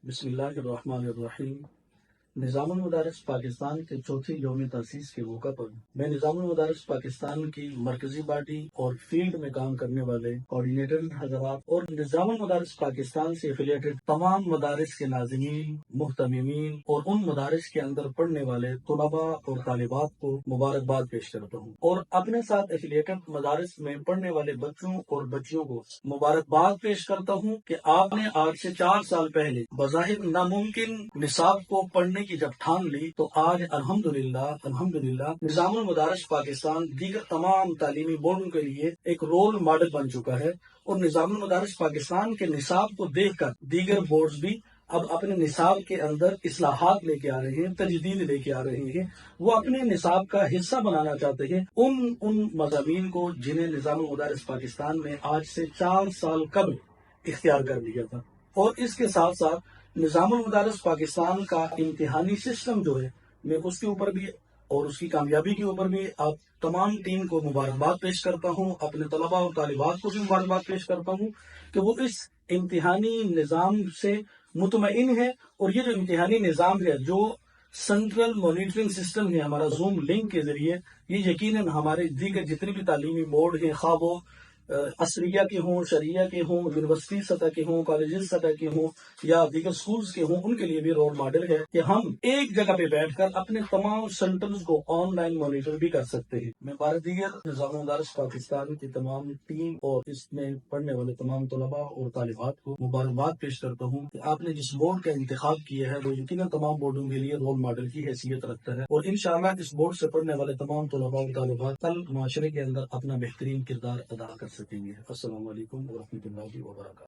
بسم اللہ الرحمن الرحیم۔ نظام المدارس پاکستان کے چوتھی یوم تاسیس کے موقع پر میں نظام المدارس پاکستان کی مرکزی باڈی اور فیلڈ میں کام کرنے والے کوآرڈینیٹر حضرات اور نظام المدارس پاکستان سے ایفیلیٹڈ تمام مدارس کے ناظمین، محتممین اور ان مدارس کے اندر پڑھنے والے طلباء اور طالبات کو مبارکباد پیش کرتا ہوں، اور اپنے ساتھ ایفیلیٹڈ مدارس میں پڑھنے والے بچوں اور بچیوں کو مبارکباد پیش کرتا ہوں کہ آپ نے آج سے 4 سال پہلے بظاہر ناممکن نصاب کو پڑھنے کی جب ٹھان لی تو آج الحمدللہ نظام المدارس پاکستان دیگر تمام تعلیمی بورڈوں کے لیے ایک رول ماڈل بن چکا ہے، اور نظام المدارس پاکستان کے نصاب کو دیکھ کر دیگر بورڈز بھی اب اپنے نصاب کے اندر اصلاحات لے کے آ رہے ہیں، تجدید لے کے آ رہے ہیں۔ وہ اپنے نصاب کا حصہ بنانا چاہتے ہیں ان مضامین کو جنہیں نظام المدارس پاکستان میں آج سے 4 سال قبل اختیار کر لیا تھا۔ اور اس کے ساتھ ساتھ نظام المدارس پاکستان کا امتحانی سسٹم جو ہے، میں اس کے اوپر بھی اور اس کی کامیابی کے اوپر بھی آپ تمام ٹیم کو مبارکباد پیش کرتا ہوں، اپنے طلباء اور طالبات کو بھی مبارکباد پیش کرتا ہوں کہ وہ اس امتحانی نظام سے مطمئن ہے، اور یہ جو امتحانی نظام ہے، جو سینٹرل مانیٹرنگ سسٹم ہے ہمارا زوم لنک کے ذریعے، یہ یقیناً ہمارے دیگر جتنے بھی تعلیمی بورڈ ہیں، خواہ وہ عصریہ کے ہوں، شرعیہ کے ہوں، یونیورسٹی سطح کے ہوں، کالجز سطح کے ہوں یا دیگر سکولز کے ہوں، ان کے لیے بھی رول ماڈل ہے کہ ہم ایک جگہ پہ بیٹھ کر اپنے تمام سینٹرز کو آن لائن مانیٹر بھی کر سکتے ہیں۔ میں دیگر نظام المدارس پاکستان کی تمام ٹیم اور اس میں پڑھنے والے تمام طلباء اور طالبات کو مبارکباد پیش کرتا ہوں کہ آپ نے جس بورڈ کا انتخاب کیا ہے وہ یقیناً تمام بورڈوں کے لیے رول ماڈل کی حیثیت رکھتا ہے، اور انشاءاللہ اس بورڈ سے پڑھنے والے تمام طلباء اور طالبات کل معاشرے کے اندر اپنا بہترین کردار ادا کر سکیں گے۔ السلام علیکم ورحمۃ اللہ وبرکاتہ۔